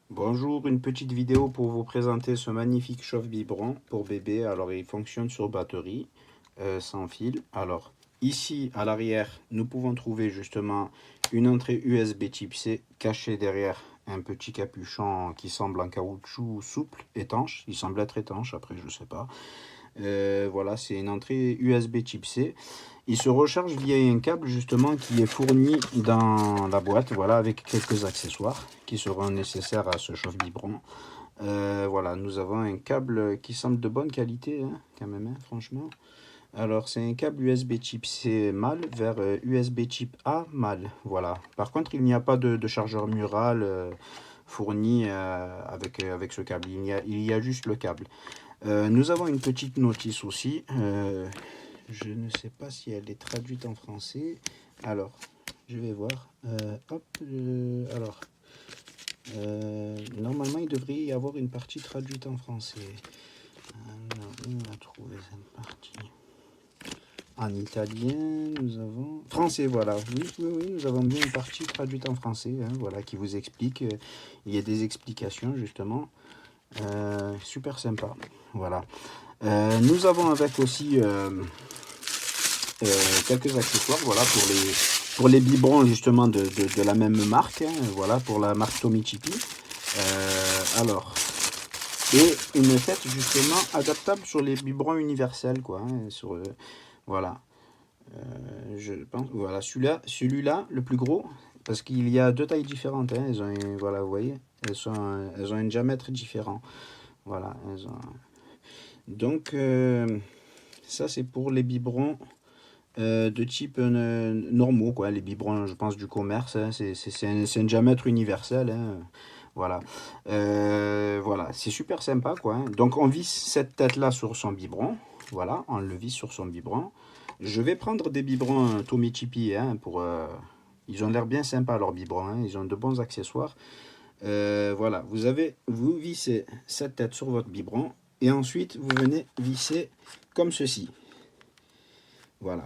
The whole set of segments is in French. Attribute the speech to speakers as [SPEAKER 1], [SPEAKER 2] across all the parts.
[SPEAKER 1] Bonjour, une petite vidéo pour vous présenter ce magnifique chauffe biberon pour bébé. Alors il fonctionne sur batterie, sans fil. Alors ici à l'arrière, nous pouvons trouver justement une entrée USB type C cachée derrière un petit capuchon qui semble en caoutchouc souple, étanche. Il semble être étanche, après je sais pas. Voilà, c'est une entrée USB type C. Il se recharge via un câble justement qui est fourni dans la boîte, voilà, avec quelques accessoires qui seront nécessaires à ce chauffe-biberon. Voilà, nous avons un câble qui semble de bonne qualité, hein, quand même, hein, franchement. Alors, c'est un câble USB type C mâle vers USB type A mâle, voilà. Par contre, il n'y a pas de chargeur mural fourni avec ce câble. Il y a juste le câble. Nous avons une petite notice aussi. Je ne sais pas si elle est traduite en français. Alors, je vais voir. Hop, alors, normalement, il devrait y avoir une partie traduite en français. Alors, on va trouver cette partie. En italien, nous avons... Français, voilà. Oui, oui, oui, nous avons bien une partie traduite en français, hein, voilà, qui vous explique. Il y a des explications, justement. Super sympa. Voilà. Nous avons avec aussi quelques accessoires, voilà, pour les biberons justement de la même marque, hein, voilà, pour la marque Tomichipi. Alors, et une tête justement adaptable sur les biberons universels, quoi, hein, voilà. Je pense, voilà, celui-là, le plus gros, parce qu'il y a deux tailles différentes, hein, voilà, vous voyez, elles ont un diamètre différent, voilà, donc ça c'est pour les biberons de type normaux, quoi, les biberons, je pense, du commerce, hein, c'est un diamètre universel, hein, voilà. Voilà, c'est super sympa, quoi, hein. Donc on visse cette tête-là sur son biberon, voilà, on le visse sur son biberon. Je vais prendre des biberons Tomichipi, hein, ils ont l'air bien sympas, leurs biberons, hein, ils ont de bons accessoires. Voilà, vous vissez cette tête sur votre biberon, et ensuite vous venez visser comme ceci. Voilà.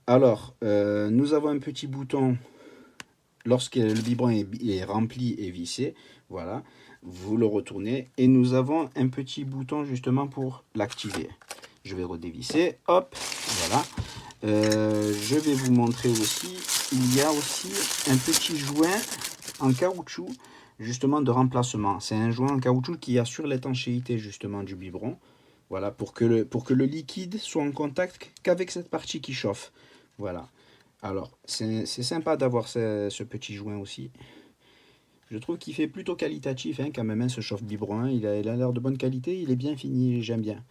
[SPEAKER 1] Alors, nous avons un petit bouton lorsque le biberon est rempli et vissé. Voilà, vous le retournez et nous avons un petit bouton justement pour l'activer. Je vais redévisser, hop, voilà. Je vais vous montrer aussi, il y a aussi un petit joint en caoutchouc justement de remplacement. C'est un joint en caoutchouc qui assure l'étanchéité justement du biberon. Voilà, pour que le liquide soit en contact qu'avec cette partie qui chauffe. Voilà. Alors, c'est sympa d'avoir ce petit joint aussi. Je trouve qu'il fait plutôt qualitatif, hein, quand même, hein, ce chauffe-biberon, hein. Il a l'air de bonne qualité, il est bien fini, j'aime bien.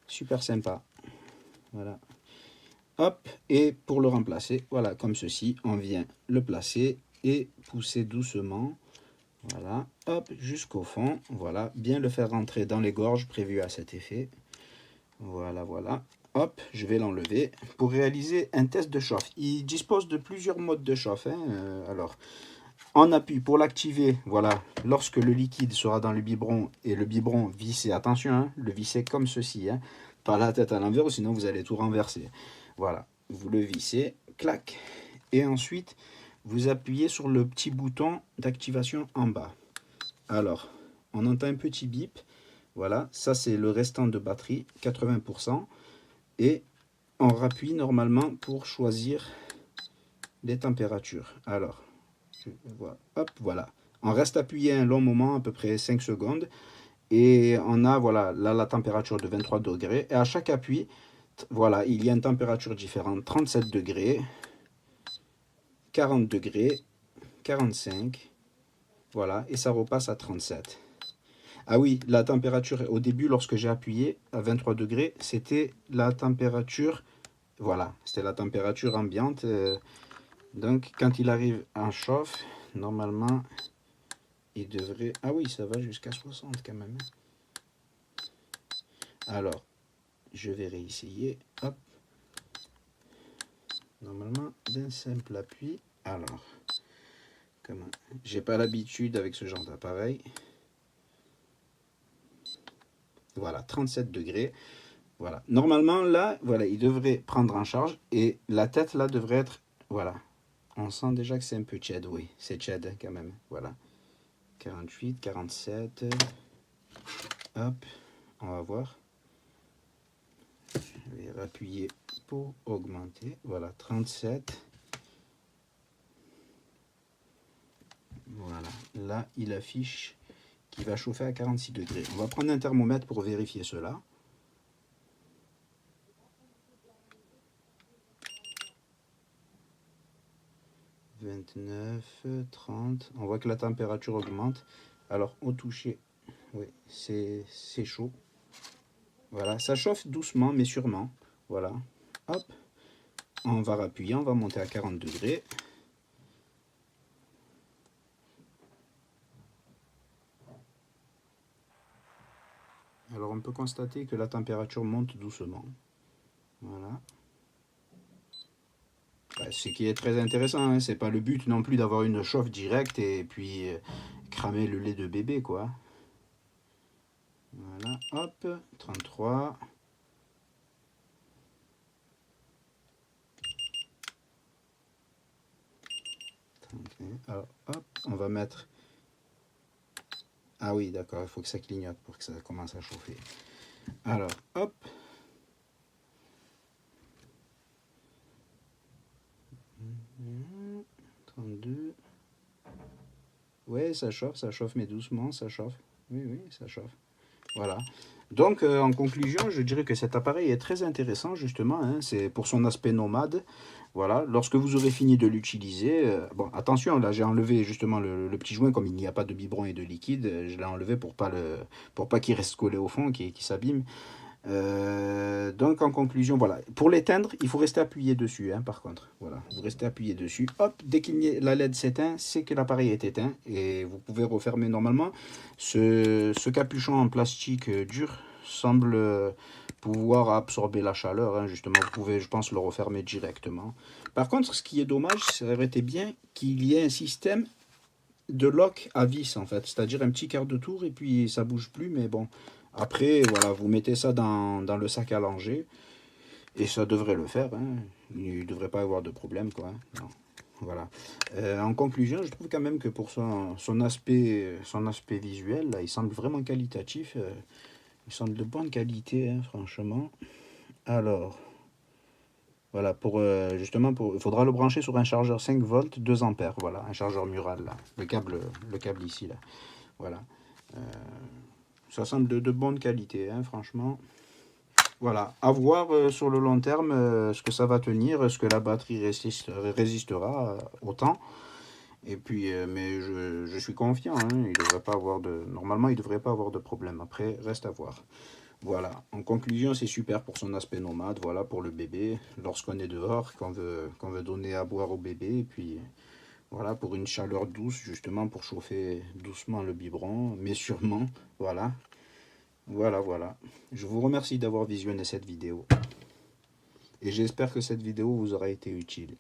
[SPEAKER 1] Super sympa. Voilà. Hop, et pour le remplacer, voilà, comme ceci, on vient le placer et pousser doucement. Voilà, hop, jusqu'au fond. Voilà, bien le faire rentrer dans les gorges prévues à cet effet. Voilà, voilà. Hop, je vais l'enlever pour réaliser un test de chauffe. Il dispose de plusieurs modes de chauffe, hein. Alors, en appui pour l'activer, voilà, lorsque le liquide sera dans le biberon et le biberon vissé, attention, hein, le visser comme ceci, hein, pas la tête à l'envers, sinon vous allez tout renverser. Voilà, vous le vissez, clac, et ensuite vous appuyez sur le petit bouton d'activation en bas. Alors, on entend un petit bip. Voilà, ça c'est le restant de batterie, 80%. Et on rappuie normalement pour choisir les températures. Alors, hop, voilà. On reste appuyé un long moment, à peu près 5 secondes. Et on a, voilà, là la température de 23 degrés. Et à chaque appui, voilà, il y a une température différente. 37 degrés, 40 degrés, 45. Voilà, et ça repasse à 37. Ah oui, la température au début, lorsque j'ai appuyé à 23 degrés, c'était la température, voilà, c'était la température ambiante. Donc, quand il arrive en chauffe, normalement, il devrait... Ah oui, ça va jusqu'à 60 quand même. Alors, je vais réessayer. Hop. Normalement, d'un simple appui. Alors, comment... J'ai pas l'habitude avec ce genre d'appareil. Voilà, 37 degrés. Voilà. Normalement, là, voilà, il devrait prendre en charge. Et la tête, là, devrait être... Voilà. On sent déjà que c'est un peu tiède, oui. C'est tiède, quand même. Voilà. 48, 47. Hop, on va voir. Je vais appuyer pour augmenter. Voilà, 37. Voilà, là il affiche qu'il va chauffer à 46 degrés. On va prendre un thermomètre pour vérifier cela. « 29, 30. On voit que la température augmente. Alors au toucher, oui, c'est chaud. Voilà, ça chauffe doucement mais sûrement. Voilà, hop, on va appuyer, on va monter à 40 degrés. Alors on peut constater que la température monte doucement. Voilà. Ce qui est très intéressant, hein. C'est pas le but non plus d'avoir une chauffe directe et puis cramer le lait de bébé, quoi. Voilà, hop, 33. Alors, hop, on va mettre... Ah oui, d'accord, il faut que ça clignote pour que ça commence à chauffer. Alors, hop. Mmh, 32. Ouais, ça chauffe, mais doucement, ça chauffe. Oui, oui, ça chauffe. Voilà. Donc, en conclusion, je dirais que cet appareil est très intéressant, justement. Hein, c'est pour son aspect nomade. Voilà. Lorsque vous aurez fini de l'utiliser, bon, attention, là, j'ai enlevé justement le petit joint, comme il n'y a pas de biberon et de liquide. Je l'ai enlevé pour pas qu'il reste collé au fond, qu'il s'abîme. Donc en conclusion, voilà. Pour l'éteindre, il faut rester appuyé dessus, hein, par contre. Voilà, vous restez appuyé dessus. Hop, dès que la LED s'éteint, c'est que l'appareil est éteint et vous pouvez refermer normalement. Ce capuchon en plastique dur semble pouvoir absorber la chaleur, hein, justement. Vous pouvez, je pense, le refermer directement. Par contre, ce qui est dommage, ça aurait été bien qu'il y ait un système de lock à vis, en fait, c'est-à-dire un petit quart de tour et puis ça bouge plus, mais bon, après voilà, vous mettez ça dans le sac à langer et ça devrait le faire, hein. Il ne devrait pas avoir de problème, quoi, hein. Non. Voilà. En conclusion, je trouve quand même que pour son aspect visuel, là, il semble vraiment qualitatif, il semble de bonne qualité, hein, franchement. Alors voilà, justement, il faudra le brancher sur un chargeur 5 volts 2 ampères, voilà, un chargeur mural, là, le câble ici, là, voilà. Ça semble de bonne qualité, hein, franchement. Voilà, à voir sur le long terme ce que ça va tenir, ce que la batterie résistera au temps. Et puis, mais je suis confiant, hein, il devrait pas avoir normalement, il ne devrait pas avoir de problème. Après, reste à voir. Voilà, en conclusion, c'est super pour son aspect nomade, voilà, pour le bébé, lorsqu'on est dehors, qu'on veut donner à boire au bébé, et puis voilà, pour une chaleur douce, justement, pour chauffer doucement le biberon, mais sûrement, voilà, voilà. Je vous remercie d'avoir visionné cette vidéo, et j'espère que cette vidéo vous aura été utile.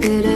[SPEAKER 2] that